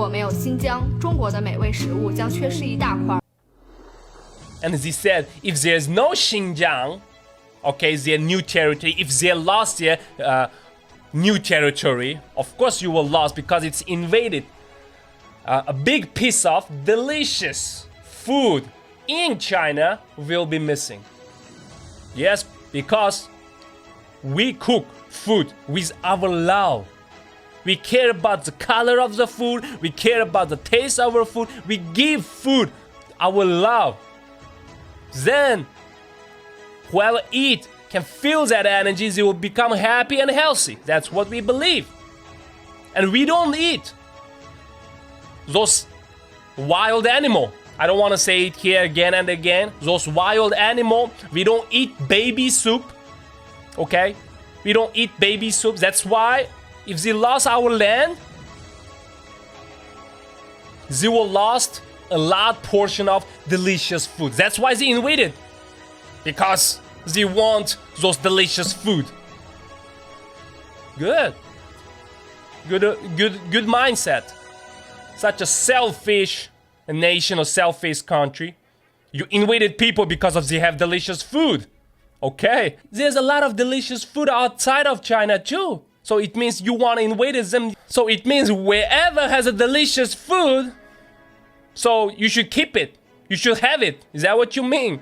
果没有新疆，中国的美味食物将缺失一大块。And as he said, if there's no Xinjiang, okay, their new territory, if they lost their new territory, of course you will lose because it's invaded. A big piece of delicious food in China will be missing. Yes, because we cook food with our love. We care about the color of the food. We care about the taste of our food. We give food our love. Then, whoever eat can feel that energy. They will become happy and healthy. That's what we believe. And we don't eat those wild animal. I don't want to say it here again and again. Those wild animal. We don't eat baby soup. Okay? We don't eat baby soup. That's why if they lost our land, they will lost a large portion of delicious food. That's why they invaded. Because they want those delicious food. Good mindset. Such a selfish nation or selfish country. You invaded people because of they have delicious food. Okay. There's a lot of delicious food outside of China too. So it means you want to invade them. So it means wherever has a delicious food, so you should keep it. You should have it. Is that what you mean?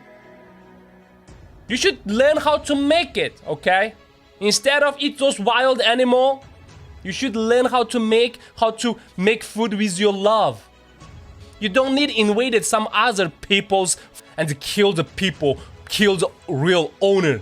You should learn how to make it, okay? Instead of eat those wild animal, you should learn how to make food with your love. You don't need invaded some other peoples and kill the people, kill the real owner